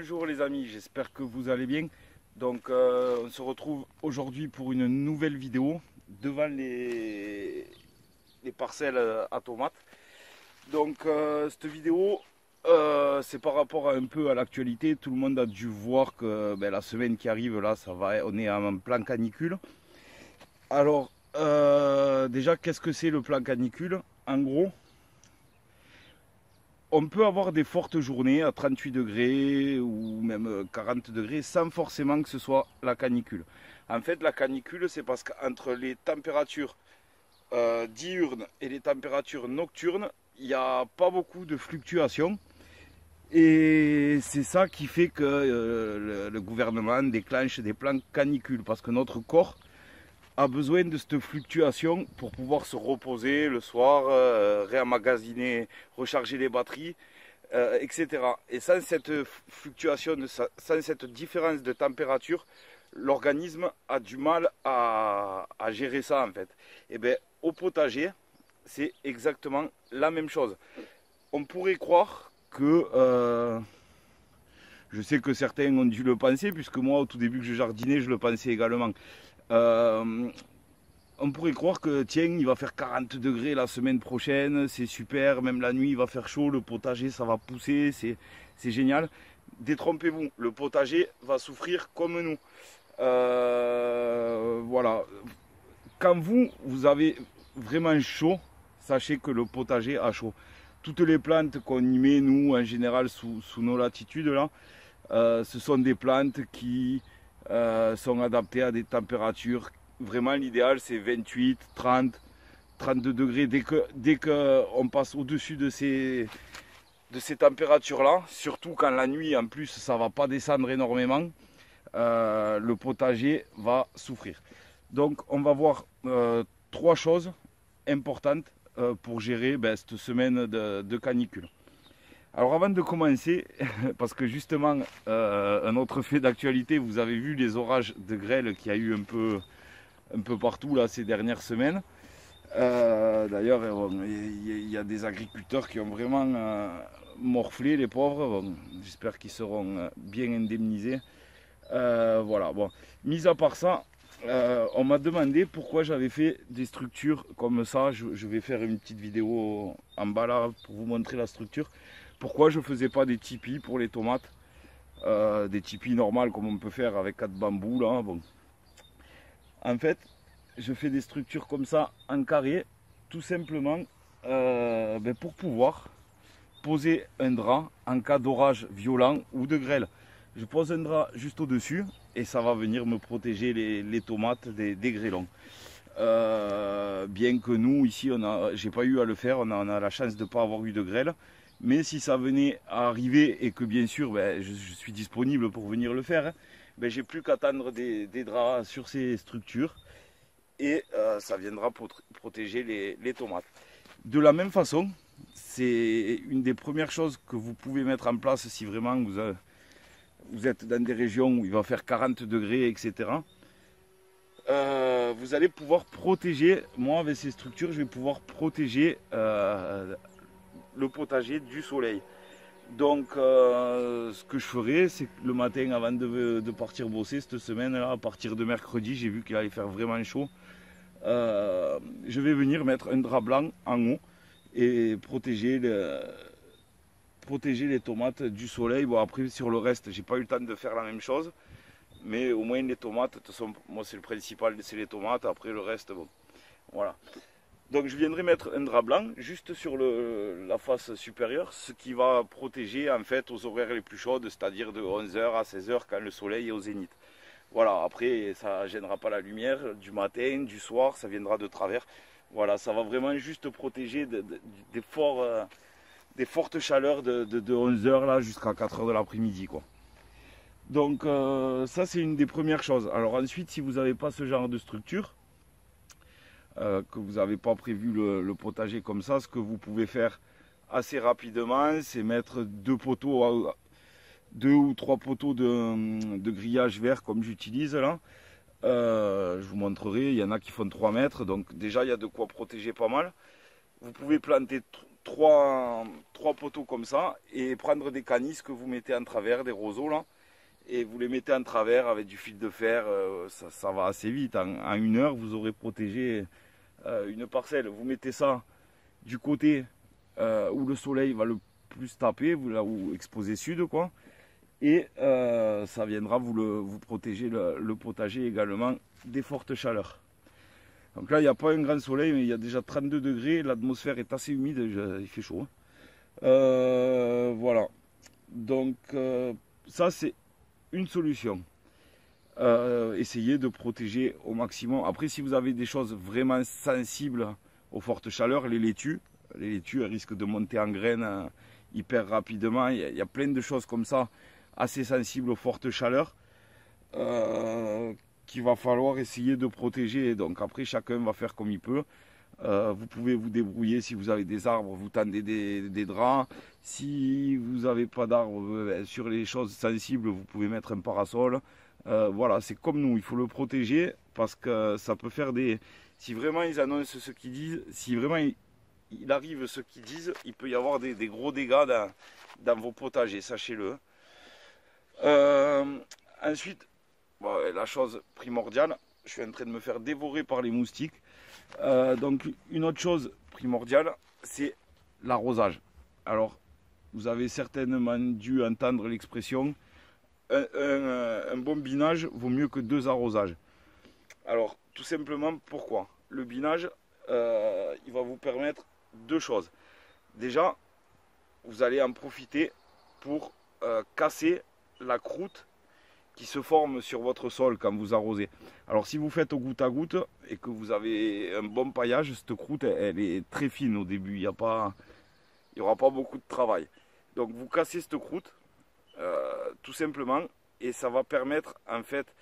Bonjour les amis, j'espère que vous allez bien. Donc on se retrouve aujourd'hui pour une nouvelle vidéo devant les parcelles à tomates. Donc cette vidéo c'est par rapport un peu à l'actualité. Tout le monde a dû voir que la semaine qui arrive là, on est en plan canicule. Alors déjà, qu'est-ce que c'est le plan canicule? En gros, on peut avoir des fortes journées à 38 degrés ou même 40 degrés sans forcément que ce soit la canicule. En fait, la canicule, c'est parce qu'entre les températures diurnes et les températures nocturnes, il n'y a pas beaucoup de fluctuations. Et c'est ça qui fait que le gouvernement déclenche des plans canicules, parce que notre corps a besoin de cette fluctuation pour pouvoir se reposer le soir, réemmagasiner, recharger les batteries, etc. Et sans cette fluctuation, sans cette différence de température, l'organisme a du mal à gérer ça en fait. Et bien au potager, c'est exactement la même chose. On pourrait croire que je sais que certains ont dû le penser, puisque moi au tout début que je jardinais, je le pensais également. On pourrait croire que tiens, il va faire 40 degrés la semaine prochaine, c'est super, même la nuit il va faire chaud, le potager ça va pousser, c'est génial. Détrompez-vous, le potager va souffrir comme nous. Voilà. Quand vous avez vraiment chaud, sachez que le potager a chaud. Toutes les plantes qu'on y met, nous, en général, sous nos latitudes, là, ce sont des plantes qui sont adaptées à des températures. Vraiment, l'idéal, c'est 28, 30, 32 degrés. Dès qu'on passe au-dessus de ces températures-là, surtout quand la nuit, en plus, ça ne va pas descendre énormément, le potager va souffrir. Donc, on va voir trois choses importantes pour gérer cette semaine de canicule. Alors avant de commencer, parce que justement, un autre fait d'actualité, vous avez vu les orages de grêle qu'il y a eu un peu partout là, ces dernières semaines. D'ailleurs, il y a des agriculteurs qui ont vraiment morflé, les pauvres. Bon, j'espère qu'ils seront bien indemnisés. Voilà, bon. Mis à part ça, on m'a demandé pourquoi j'avais fait des structures comme ça. Je vais faire une petite vidéo en bas là pour vous montrer la structure. Pourquoi je ne faisais pas des tipis pour les tomates, des tipis normales comme on peut faire avec 4 bambous là. Bon. En fait, je fais des structures comme ça en carré, tout simplement pour pouvoir poser un drap en cas d'orage violent ou de grêle. Je pose un drap juste au-dessus et ça va venir me protéger les tomates des grêlons. Bien que nous, ici, j'ai pas eu à le faire, on a la chance de ne pas avoir eu de grêle. Mais si ça venait à arriver et que bien sûr je suis disponible pour venir le faire, j'ai plus qu'à tendre des draps sur ces structures et ça viendra protéger les tomates. De la même façon, c'est une des premières choses que vous pouvez mettre en place si vraiment vous êtes dans des régions où il va faire 40 degrés, etc. Vous allez pouvoir protéger, moi avec ces structures, je vais pouvoir protéger le potager du soleil. Donc ce que je ferai, c'est que le matin avant de partir bosser cette semaine là, à partir de mercredi, j'ai vu qu'il allait faire vraiment chaud, je vais venir mettre un drap blanc en haut et protéger les tomates du soleil. Bon, après sur le reste, j'ai pas eu le temps de faire la même chose, mais au moins les tomates, de toute façon, moi c'est le principal, c'est les tomates. Après le reste, bon, voilà. Donc je viendrai mettre un drap blanc juste sur la face supérieure, ce qui va protéger en fait aux horaires les plus chaudes, c'est-à-dire de 11h à 16h quand le soleil est au zénith. Voilà, après ça ne gênera pas la lumière du matin, du soir, ça viendra de travers. Voilà, ça va vraiment juste protéger des fortes chaleurs de 11h là jusqu'à 4h de l'après-midi, quoi. Donc ça c'est une des premières choses. Alors ensuite, si vous n'avez pas ce genre de structure, que vous n'avez pas prévu le potager comme ça, ce que vous pouvez faire assez rapidement, c'est mettre deux ou trois poteaux de grillage vert comme j'utilise là. Je vous montrerai, il y en a qui font 3 mètres, donc déjà il y a de quoi protéger pas mal. Vous pouvez planter trois poteaux comme ça et prendre des canisses que vous mettez en travers, des roseaux là, et vous les mettez en travers avec du fil de fer, ça va assez vite. En 1 heure, vous aurez protégé une parcelle. Vous mettez ça du côté où le soleil va le plus taper, là où exposé sud quoi, et ça viendra vous protéger le potager également des fortes chaleurs. Donc là il n'y a pas un grand soleil, mais il y a déjà 32 degrés, l'atmosphère est assez humide, il fait chaud. Voilà, donc ça c'est une solution. Essayez de protéger au maximum. Après, si vous avez des choses vraiment sensibles aux fortes chaleurs, les laitues elles risquent de monter en graines hyper rapidement. Il y a plein de choses comme ça assez sensibles aux fortes chaleurs qu'il va falloir essayer de protéger. Donc après, chacun va faire comme il peut. Vous pouvez vous débrouiller. Si vous avez des arbres, vous tendez des draps. Si vous n'avez pas d'arbres, sur les choses sensibles, vous pouvez mettre un parasol. Voilà, c'est comme nous, il faut le protéger parce que ça peut faire des... Si vraiment ils annoncent ce qu'ils disent, si vraiment il arrive ce qu'ils disent, il peut y avoir des gros dégâts dans vos potagers, sachez-le. Ensuite, bon, la chose primordiale, je suis en train de me faire dévorer par les moustiques. Donc une autre chose primordiale, c'est l'arrosage. Alors, vous avez certainement dû entendre l'expression un bon binage vaut mieux que 2 arrosages. Alors, tout simplement, pourquoi? Le binage, il va vous permettre 2 choses. Déjà, vous allez en profiter pour casser la croûte qui se forme sur votre sol quand vous arrosez. Alors si vous faites au goutte à goutte et que vous avez un bon paillage, cette croûte elle est très fine au début, il n'y aura pas beaucoup de travail. Donc vous cassez cette croûte tout simplement, et ça va permettre en fait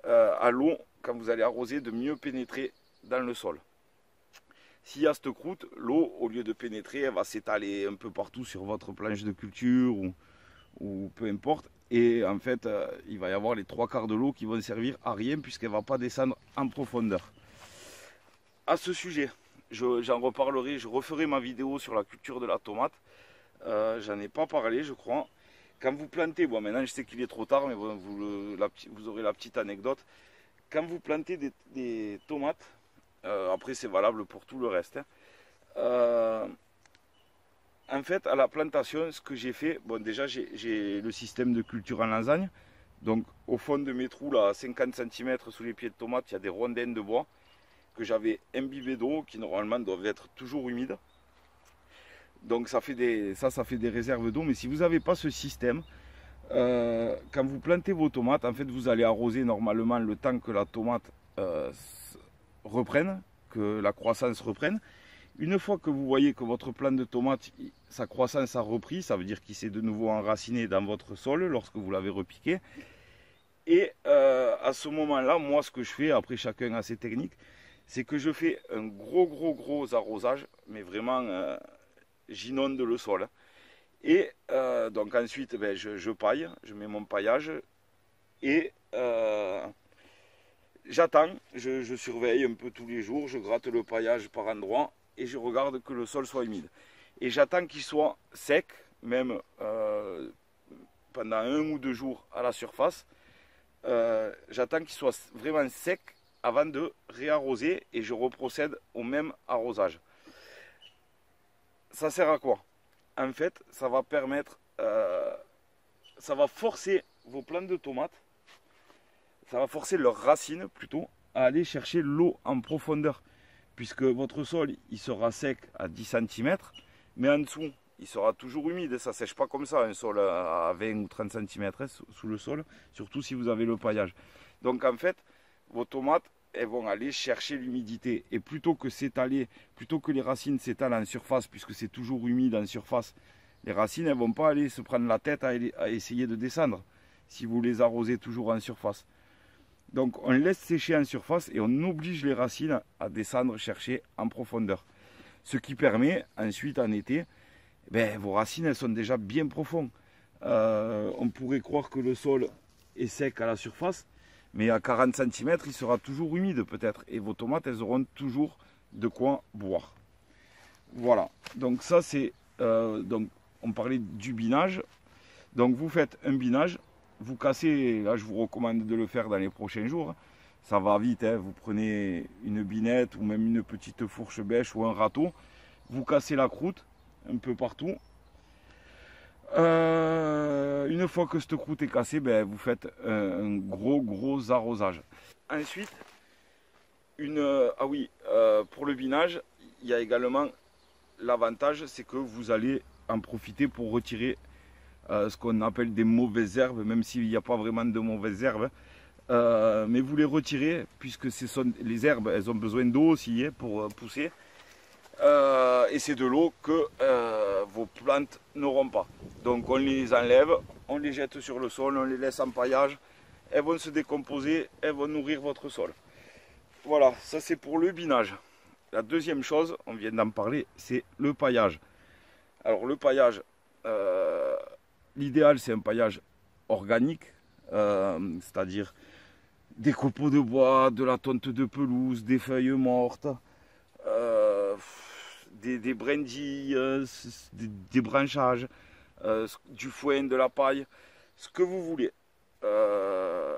à l'eau, quand vous allez arroser, de mieux pénétrer dans le sol. S'il y a cette croûte, l'eau, au lieu de pénétrer, elle va s'étaler un peu partout sur votre planche de culture ou peu importe. Et en fait, il va y avoir les 3/4 de l'eau qui vont servir à rien puisqu'elle ne va pas descendre en profondeur. À ce sujet, j'en reparlerai, je referai ma vidéo sur la culture de la tomate. J'en ai pas parlé, je crois. Quand vous plantez, bon maintenant je sais qu'il est trop tard, mais bon, vous aurez la petite anecdote. Quand vous plantez des tomates, après c'est valable pour tout le reste, hein, en fait, à la plantation, ce que j'ai fait, bon déjà j'ai le système de culture en lasagne. Donc au fond de mes trous, là, à 50 cm sous les pieds de tomates, il y a des rondins de bois que j'avais imbibés d'eau, qui normalement doivent être toujours humides. Donc ça fait des réserves d'eau. Mais si vous n'avez pas ce système, quand vous plantez vos tomates, en fait vous allez arroser normalement le temps que la tomate reprenne, que la croissance reprenne. Une fois que vous voyez que votre plant de tomate, sa croissance a repris, ça veut dire qu'il s'est de nouveau enraciné dans votre sol lorsque vous l'avez repiqué. Et à ce moment-là, moi ce que je fais, après chacun a ses techniques, c'est que je fais un gros arrosage, mais vraiment j'inonde le sol. Et donc ensuite, ben, je paille, je mets mon paillage et j'attends, je surveille un peu tous les jours, je gratte le paillage par endroits et je regarde que le sol soit humide. Et j'attends qu'il soit sec, même pendant 1 ou 2 jours à la surface. J'attends qu'il soit vraiment sec avant de réarroser et je reprocède au même arrosage. Ça sert à quoi? En fait, ça va permettre, ça va forcer vos plantes de tomates, ça va forcer leurs racines plutôt à aller chercher l'eau en profondeur. Puisque votre sol il sera sec à 10 cm, mais en dessous il sera toujours humide, ça ne sèche pas comme ça un sol à 20 ou 30 cm sous le sol, surtout si vous avez le paillage. Donc en fait, vos tomates elles vont aller chercher l'humidité, et plutôt que les racines s'étalent en surface, puisque c'est toujours humide en surface, les racines elles ne vont pas aller se prendre la tête à essayer de descendre si vous les arrosez toujours en surface. Donc on laisse sécher en surface et on oblige les racines à descendre chercher en profondeur. Ce qui permet ensuite en été, ben, vos racines elles sont déjà bien profondes. On pourrait croire que le sol est sec à la surface, mais à 40 cm il sera toujours humide peut-être. Et vos tomates elles auront toujours de quoi boire. Voilà, donc ça c'est, donc on parlait du binage. Donc vous faites un binage, vous cassez, là je vous recommande de le faire dans les prochains jours. Ça va vite, hein. Vous prenez une binette ou même une petite fourche bêche ou un râteau, vous cassez la croûte un peu partout. Une fois que cette croûte est cassée, ben, vous faites un gros arrosage. Ensuite, pour le binage, il y a également l'avantage, c'est que vous allez en profiter pour retirer ce qu'on appelle des mauvaises herbes, même s'il n'y a pas vraiment de mauvaises herbes. Mais vous les retirez, puisque les herbes, elles ont besoin d'eau aussi, hein, pour pousser. Et c'est de l'eau que vos plantes n'auront pas. Donc on les enlève, on les jette sur le sol, on les laisse en paillage. Elles vont se décomposer, elles vont nourrir votre sol. Voilà, ça c'est pour le binage. La deuxième chose, on vient d'en parler, c'est le paillage. Alors le paillage, l'idéal c'est un paillage organique, c'est-à-dire des copeaux de bois, de la tonte de pelouse, des feuilles mortes, des brindilles, des branchages, du foin, de la paille, ce que vous voulez.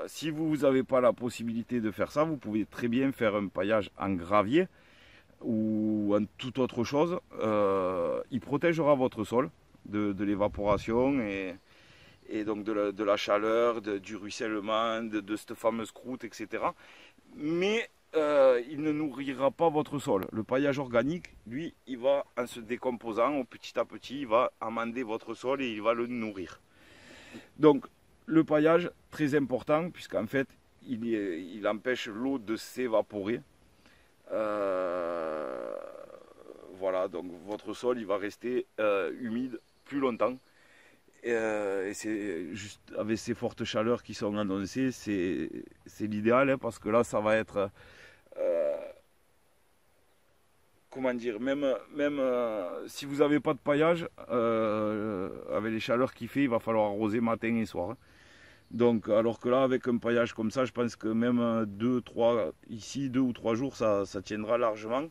Si vous n'avez pas la possibilité de faire ça, vous pouvez très bien faire un paillage en gravier ou en toute autre chose. Il protégera votre sol de l'évaporation et donc de la chaleur, du ruissellement, de cette fameuse croûte, etc. Mais il ne nourrira pas votre sol. Le paillage organique, lui, il va, en se décomposant petit à petit, il va amender votre sol et il va le nourrir. Donc, le paillage, très important, puisqu'en fait, il empêche l'eau de s'évaporer. Voilà, donc votre sol, il va rester humide plus longtemps. Et c'est juste avec ces fortes chaleurs qui sont annoncées, c'est l'idéal, hein, parce que là, ça va être... comment dire, même si vous n'avez pas de paillage, avec les chaleurs qu'il fait, il va falloir arroser matin et soir. Hein. Donc, alors que là, avec un paillage comme ça, je pense que même 2 ou 3 jours, ça tiendra largement.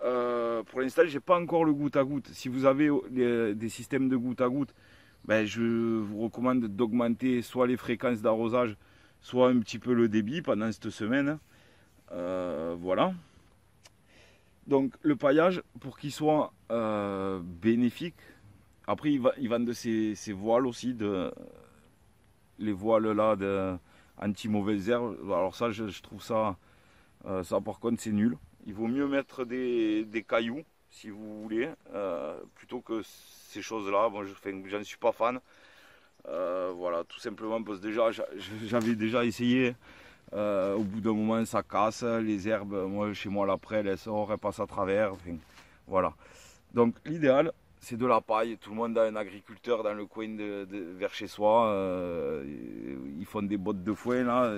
Pour l'instant, je n'ai pas encore le goutte à goutte. Si vous avez des systèmes de goutte à goutte, ben, je vous recommande d'augmenter soit les fréquences d'arrosage, soit un petit peu le débit pendant cette semaine. Voilà. Donc le paillage, pour qu'il soit bénéfique, après ils vendent ces voiles aussi, les voiles là anti-mauvaises herbes. Alors ça, je trouve ça, ça par contre c'est nul. Il vaut mieux mettre des cailloux, si vous voulez, plutôt que ces choses-là. Bon, j'en suis pas fan. Voilà, tout simplement parce que déjà, j'avais déjà essayé. Au bout d'un moment, ça casse. Les herbes, moi, chez moi, la prêle, elle sort, elle passe à travers. Enfin, voilà. Donc, l'idéal, c'est de la paille. Tout le monde a un agriculteur dans le coin vers chez soi. Ils font des bottes de foin, là,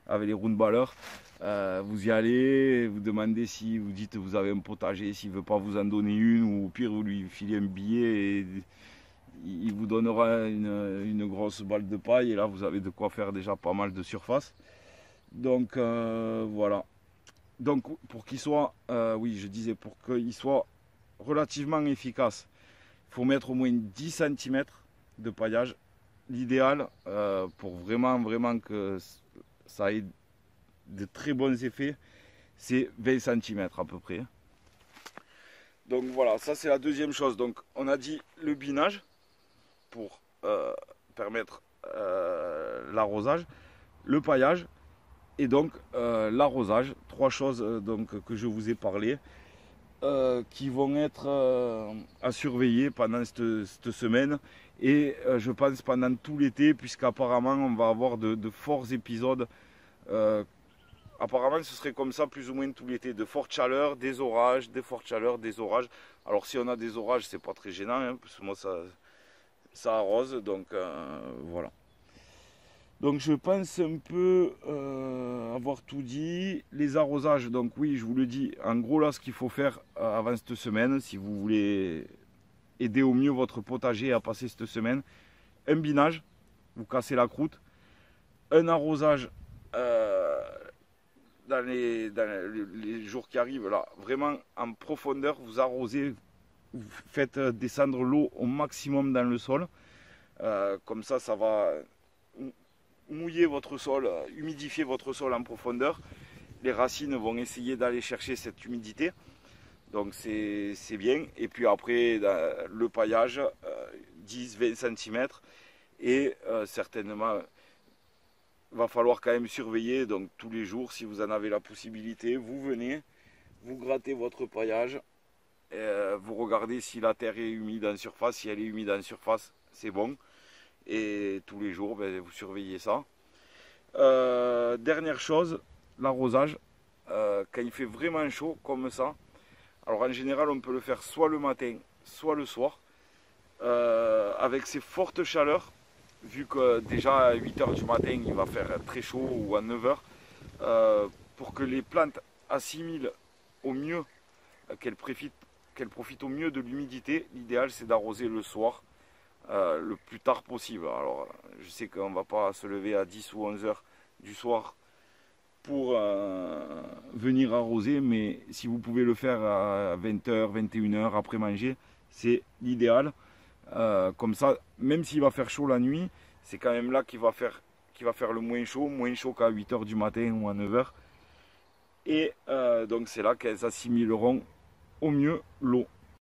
avec les roundballers. Vous y allez, vous demandez si vous dites vous avez un potager, s'il ne veut pas vous en donner une, ou au pire, vous lui filez un billet et il vous donnera une grosse balle de paille. Et là, vous avez de quoi faire déjà pas mal de surface. Donc voilà. Donc pour qu'il soit, oui je disais, pour qu'il soit relativement efficace, il faut mettre au moins 10 cm de paillage. L'idéal pour vraiment que ça ait de très bons effets, c'est 20 cm à peu près. Donc voilà, ça c'est la deuxième chose. Donc on a dit le binage pour permettre l'arrosage, le paillage. Et donc l'arrosage, 3 choses donc, que je vous ai parlé, qui vont être à surveiller pendant cette semaine et je pense pendant tout l'été, puisqu'apparemment on va avoir de forts épisodes. Apparemment ce serait comme ça plus ou moins tout l'été, de fortes chaleurs, des orages, des fortes chaleurs, des orages. Alors si on a des orages, c'est pas très gênant, hein, parce que moi ça arrose, donc voilà. Donc je pense un peu avoir tout dit. Les arrosages, donc oui, je vous le dis, en gros là ce qu'il faut faire avant cette semaine, si vous voulez aider au mieux votre potager à passer cette semaine, un binage, vous cassez la croûte, un arrosage les jours qui arrivent, là, vraiment en profondeur, vous arrosez, vous faites descendre l'eau au maximum dans le sol. Comme ça va mouiller votre sol, humidifier votre sol en profondeur. Les racines vont essayer d'aller chercher cette humidité. Donc c'est bien. Et puis après, le paillage, 10-20 cm. Et certainement, va falloir quand même surveiller. Donc tous les jours, si vous en avez la possibilité, vous venez, vous grattez votre paillage. Vous regardez si la terre est humide en surface. Si elle est humide en surface, c'est bon. Et tous les jours, ben, vous surveillez ça. Dernière chose, l'arrosage. Quand il fait vraiment chaud comme ça, alors en général on peut le faire soit le matin, soit le soir. Avec ces fortes chaleurs, vu que déjà à 8 h du matin il va faire très chaud ou à 9 h, pour que les plantes assimilent au mieux, qu'elles profitent au mieux de l'humidité, l'idéal c'est d'arroser le soir. Le plus tard possible. Alors je sais qu'on ne va pas se lever à 10 ou 11 h du soir pour venir arroser, mais si vous pouvez le faire à 20 h, 21 h après manger, c'est l'idéal. Comme ça, même s'il va faire chaud la nuit, c'est quand même là qu'il va faire le moins chaud qu'à 8 h du matin ou à 9 h. Et donc c'est là qu'elles assimileront au mieux l'eau.